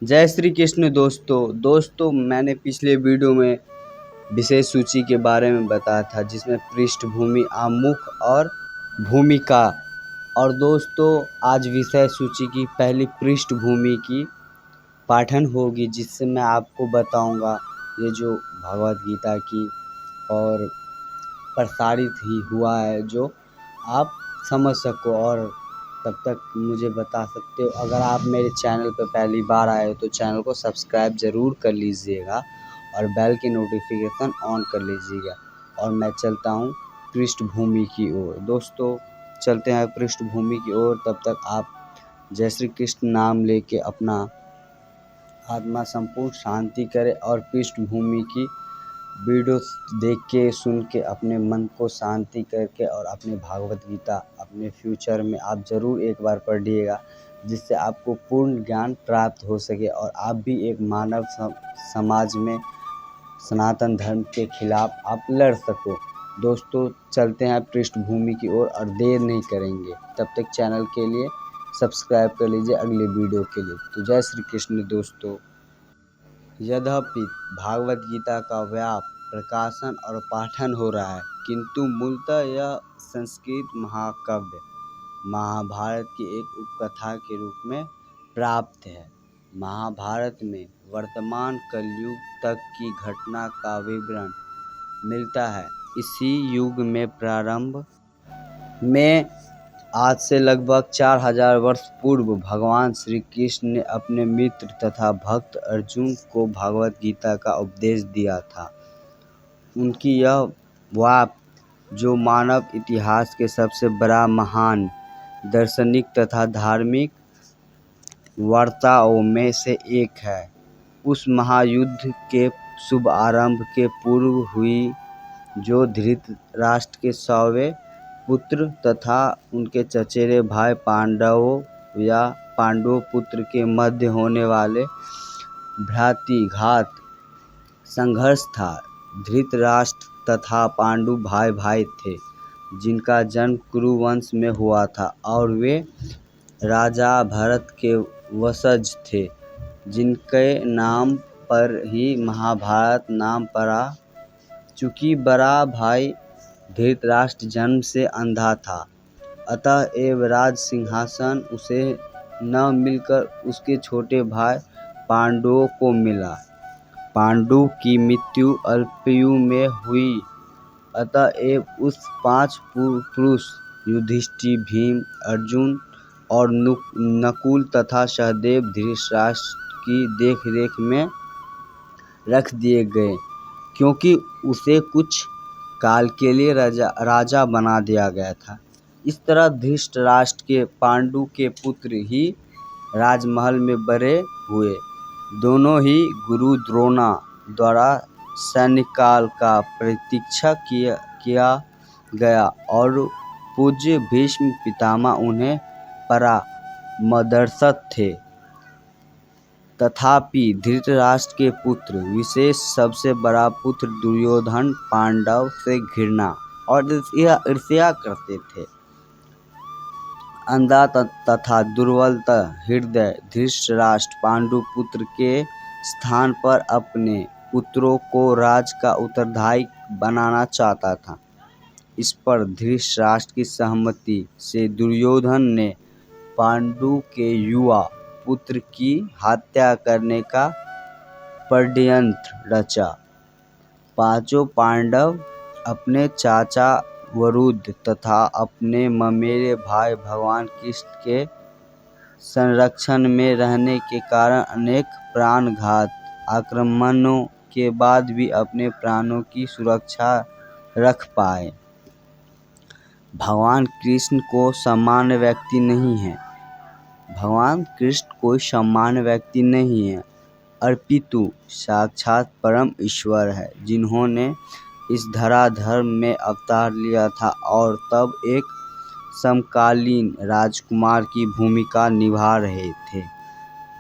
जय श्री कृष्ण दोस्तों मैंने पिछले वीडियो में विशेष सूची के बारे में बताया था जिसमें पृष्ठभूमि, आमुख और भूमिका। और दोस्तों आज विषय सूची की पहली पृष्ठभूमि की पाठन होगी, जिससे मैं आपको बताऊंगा ये जो भगवद गीता की और प्रसारित ही हुआ है, जो आप समझ सको और तब तक मुझे बता सकते हो। अगर आप मेरे चैनल पर पहली बार आए हो तो चैनल को सब्सक्राइब ज़रूर कर लीजिएगा और बेल की नोटिफिकेशन ऑन कर लीजिएगा। और मैं चलता हूँ पृष्ठभूमि की ओर। दोस्तों चलते हैं पृष्ठभूमि की ओर। तब तक आप जय श्री कृष्ण नाम लेके अपना आत्मा संपूर्ण शांति करें और पृष्ठभूमि की वीडियो देख के सुन के अपने मन को शांति करके और अपने भागवत गीता अपने फ्यूचर में आप ज़रूर एक बार पढ़िएगा, जिससे आपको पूर्ण ज्ञान प्राप्त हो सके और आप भी एक मानव समाज में सनातन धर्म के खिलाफ आप लड़ सको। दोस्तों चलते हैं पृष्ठभूमि की ओर और देर नहीं करेंगे। तब तक चैनल के लिए सब्सक्राइब कर लीजिए अगले वीडियो के लिए। तो जय श्री कृष्ण दोस्तों। यद्यपि भागवत गीता का व्याप प्रकाशन और पाठन हो रहा है, किंतु मूलतः यह संस्कृत महाकाव्य महाभारत की एक उपकथा के रूप में प्राप्त है। महाभारत में वर्तमान कलयुग तक की घटना का विवरण मिलता है। इसी युग में प्रारंभ में आज से लगभग 4000 वर्ष पूर्व भगवान श्री कृष्ण ने अपने मित्र तथा भक्त अर्जुन को भगवत गीता का उपदेश दिया था। उनकी यह वाक, जो मानव इतिहास के सबसे बड़ा महान दार्शनिक तथा धार्मिक वार्ताओं में से एक है, उस महायुद्ध के शुभ आरंभ के पूर्व हुई, जो धृतराष्ट्र के 100वें पुत्र तथा उनके चचेरे भाई पांडवों या पांडव पुत्र के मध्य होने वाले भ्रातृघात संघर्ष था। धृतराष्ट्र तथा पांडु भाई भाई थे, जिनका जन्म कुरुवंश में हुआ था और वे राजा भरत के वंशज थे, जिनके नाम पर ही महाभारत नाम पड़ा। चूँकि बड़ा भाई धृतराष्ट्र जन्म से अंधा था, अतएव राज सिंहासन उसे न मिलकर उसके छोटे भाई पांडवों को मिला। पांडु की मृत्यु अल्पायु में हुई, अतएव उस 5 पुरुष युधिष्ठिर, भीम, अर्जुन और नकुल तथा सहदेव धृतराष्ट्र की देखरेख में रख दिए गए, क्योंकि उसे कुछ काल के लिए राजा बना दिया गया था। इस तरह धृतराष्ट्र के पांडु के पुत्र ही राजमहल में बड़े हुए। दोनों ही गुरु द्रोणा द्वारा सैन्यकाल का प्रतीक्षा किया गया और पूज्य भीष्म पितामह उन्हें परामर्शक थे। तथापि धृतराष्ट्र के पुत्र विशेष सबसे बड़ा पुत्र दुर्योधन पांडव से घृणा और ईर्ष्या करते थे। अंधा तथा दुर्बल हृदय धृतराष्ट्र पांडु पुत्र के स्थान पर अपने पुत्रों को राज का उत्तरदायी बनाना चाहता था। इस पर धृतराष्ट्र की सहमति से दुर्योधन ने पांडु के युवा पुत्र की हत्या करने का षड्यंत्र रचा। पांचों पांडव अपने चाचा वरुण तथा अपने ममेरे भाई भगवान कृष्ण के संरक्षण में रहने के कारण अनेक प्राणघात आक्रमणों के बाद भी अपने प्राणों की सुरक्षा रख पाए। भगवान कृष्ण को सामान्य व्यक्ति नहीं है। भगवान कृष्ण कोई सामान्य व्यक्ति नहीं है, अपितु साक्षात परम ईश्वर है, जिन्होंने इस धराधर में अवतार लिया था और तब एक समकालीन राजकुमार की भूमिका निभा रहे थे।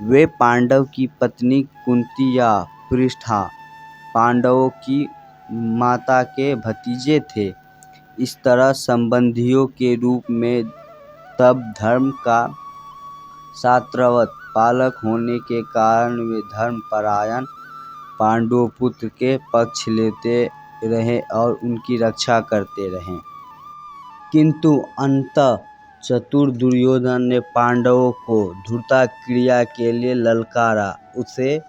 वे पांडव की पत्नी कुंती या पृष्ठा पांडवों की माता के भतीजे थे। इस तरह संबंधियों के रूप में तब धर्म का शास्त्रवत पालक होने के कारण वे धर्मपरायण पांडु पुत्र के पक्ष लेते रहे और उनकी रक्षा करते रहे। किंतु अंततः चतुर दुर्योधन ने पांडवों को धृतक्रिया के लिए ललकारा। उसे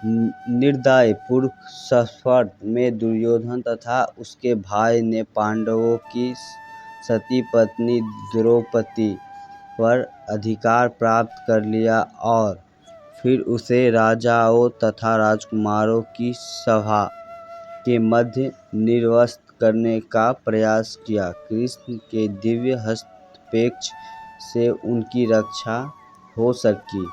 निर्दय पूर्व सफर में दुर्योधन तथा उसके भाई ने पांडवों की सती पत्नी द्रौपदी पर अधिकार प्राप्त कर लिया और फिर उसे राजाओं तथा राजकुमारों की सभा के मध्य निर्वस्त्र करने का प्रयास किया। कृष्ण के दिव्य हस्तक्षेप से उनकी रक्षा हो सकी।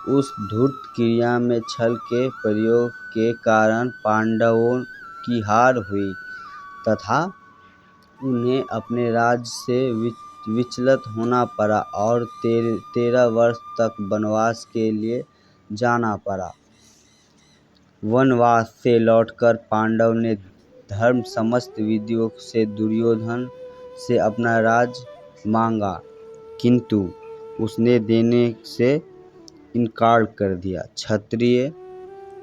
उस धूर्त क्रिया में छल के प्रयोग के कारण पांडवों की हार हुई तथा उन्हें अपने राज्य से विचलित होना पड़ा और 13 वर्ष तक वनवास के लिए जाना पड़ा। वनवास से लौटकर पांडव ने धर्म समस्त विधियों से दुर्योधन से अपना राज्य मांगा, किंतु उसने देने से इनकार कर दिया। क्षत्रिय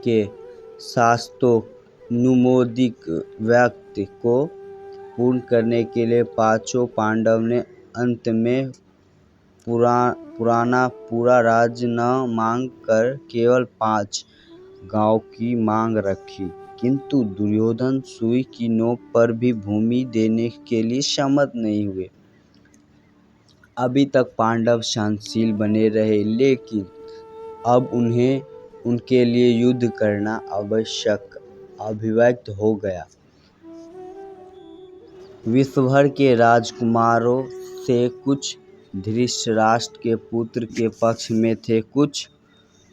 के शास्त्रोनुमोदित वाक्य को पूर्ण करने के लिए पांचों पांडव ने अंत में पूरा राज्य न मांग कर केवल 5 गांव की मांग रखी। किंतु दुर्योधन सुई की नोक पर भी भूमि देने के लिए सम्मत नहीं हुए। अभी तक पांडव सहनशील बने रहे, लेकिन अब उन्हें उनके लिए युद्ध करना आवश्यक अभिव्यक्त हो गया। विश्वभर के राजकुमारों से कुछ धृतराष्ट्र के पुत्र के पक्ष में थे, कुछ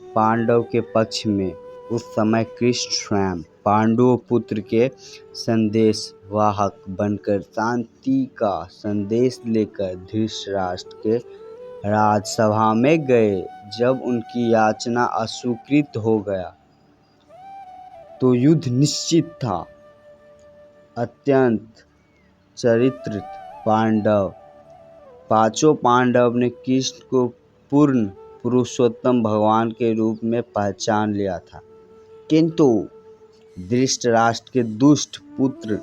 पांडव के पक्ष में। उस समय कृष्ण स्वयं पांडु पुत्र के संदेशवाहक बनकर शांति का संदेश लेकर धृतराष्ट्र के राजसभा में गए। जब उनकी याचना अस्वीकृत हो गया तो युद्ध निश्चित था। अत्यंत चरित्र पांचों पांडव ने कृष्ण को पूर्ण पुरुषोत्तम भगवान के रूप में पहचान लिया था, किंतु धृतराष्ट्र के दुष्ट पुत्र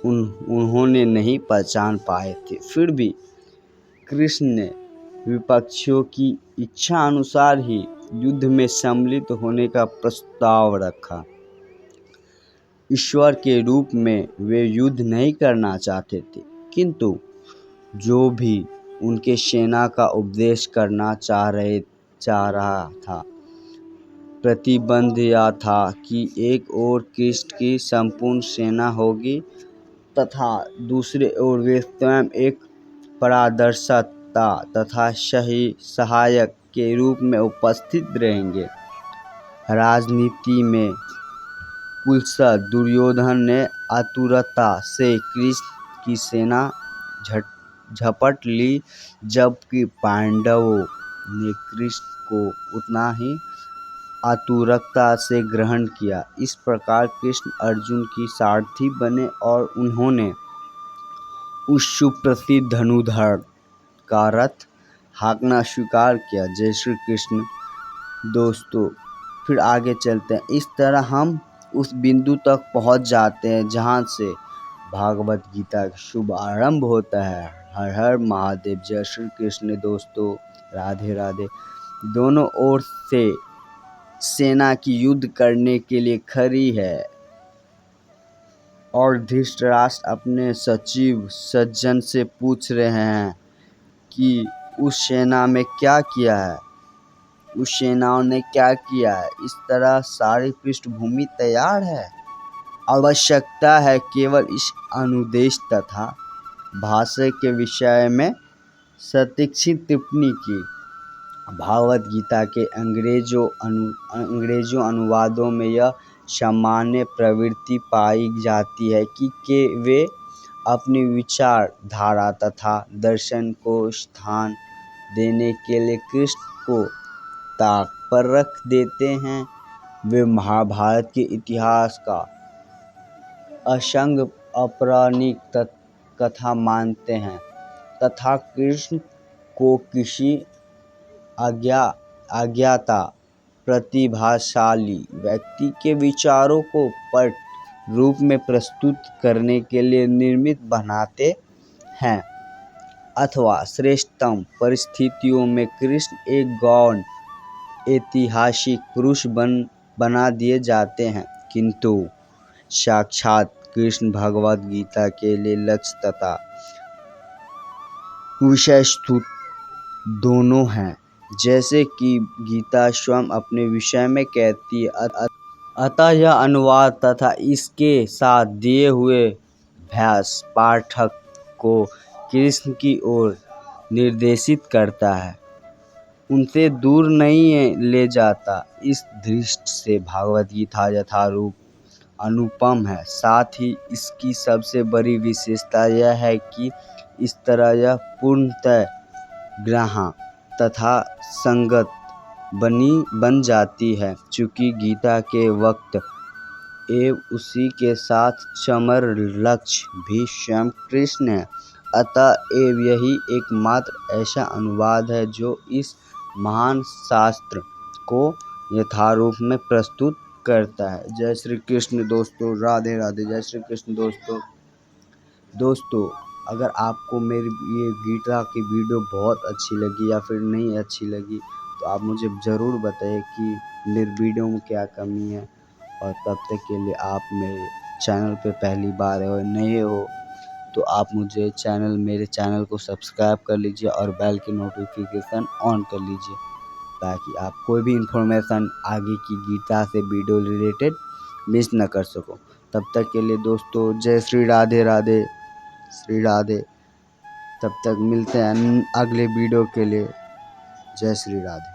उन्होंने नहीं पहचान पाए थे। फिर भी कृष्ण ने विपक्षियों की इच्छा अनुसार ही युद्ध में सम्मिलित होने का प्रस्ताव रखा। ईश्वर के रूप में वे युद्ध नहीं करना चाहते थे, किंतु जो भी उनके सेना का उपदेश करना चाह रहा था। प्रतिबंध यह था कि एक ओर कृष्ण की संपूर्ण सेना होगी तथा दूसरे ओर वे स्वयं एक परादर्शकता तथा सहायक के रूप में उपस्थित रहेंगे। राजनीति में कुलसद दुर्योधन ने आतुरता से कृष्ण की सेना झपट ली, जबकि पांडवों ने कृष्ण को उतना ही आतुरता से ग्रहण किया। इस प्रकार कृष्ण अर्जुन की सारथी बने और उन्होंने उस सुप्रसिद्ध धनुर्धर का रथ हाँकना स्वीकार किया। जय श्री कृष्ण। दोस्तों, फिर आगे चलते हैं। इस तरह हम उस बिंदु तक पहुंच जाते हैं जहां से भागवत गीता का शुभ आरंभ होता है। हर हर महादेव। जय श्री कृष्ण। दोस्तों, राधे राधे। दोनों ओर से सेना की युद्ध करने के लिए खड़ी है और धृतराष्ट्र अपने सचिव सज्जन से पूछ रहे हैं कि उस सेना में क्या किया है, उस सेनाओं ने क्या किया है। इस तरह सारी पृष्ठभूमि तैयार है। आवश्यकता है केवल इस अनुदेश तथा भाष्य के विषय में सटीक टिप्पणी की। भागवत गीता के अंग्रेजों अनुवादों में यह सामान्य प्रवृत्ति पाई जाती है कि वे अपनी विचारधारा तथा दर्शन को स्थान देने के लिए कृष्ण को ताक पर रख देते हैं। वे महाभारत के इतिहास का असंग अपौराणिक कथा मानते हैं तथा कृष्ण को किसी अज्ञाता प्रतिभाशाली व्यक्ति के विचारों को पट रूप में प्रस्तुत करने के लिए निर्मित बनाते हैं, अथवा श्रेष्ठतम परिस्थितियों में कृष्ण एक गौण ऐतिहासिक पुरुष बना दिए जाते हैं। किंतु साक्षात कृष्ण भगवद गीता के लिए लक्ष्य तथा विषयवस्तु दोनों हैं, जैसे कि गीता स्वयं अपने विषय में कहती है। अतः यह अनुवाद तथा इसके साथ दिए हुए अभ्यास पाठक को कृष्ण की ओर निर्देशित करता है, उनसे दूर नहीं ले जाता। इस दृष्टि से भगवद गीता यथारूप अनुपम है। साथ ही इसकी सबसे बड़ी विशेषता यह है कि इस तरह यह पूर्णतः ग्राह्य तथा संगत बन जाती है। चूँकि गीता के वक्त एवं उसी के साथ चरम लक्ष्य भी स्वयं कृष्ण है, अतएव यही एकमात्र ऐसा अनुवाद है जो इस महान शास्त्र को यथारूप में प्रस्तुत करता है। जय श्री कृष्ण दोस्तों, राधे राधे। जय श्री कृष्ण दोस्तों, अगर आपको मेरी ये गीता की वीडियो बहुत अच्छी लगी या फिर नहीं अच्छी लगी तो आप मुझे ज़रूर बताइए कि मेरी वीडियो में क्या कमी है। और तब तक के लिए आप मेरे चैनल पे पहली बार हो नए हो तो आप मेरे चैनल को सब्सक्राइब कर लीजिए और बेल की नोटिफिकेशन ऑन कर लीजिए, ताकि आप कोई भी इन्फॉर्मेशन आगे की गीता से वीडियो रिलेटेड मिस न कर सको। तब तक के लिए दोस्तों, जय श्री राधे राधे, श्री राधे। तब तक मिलते हैं अगले वीडियो के लिए। जय श्री राधे।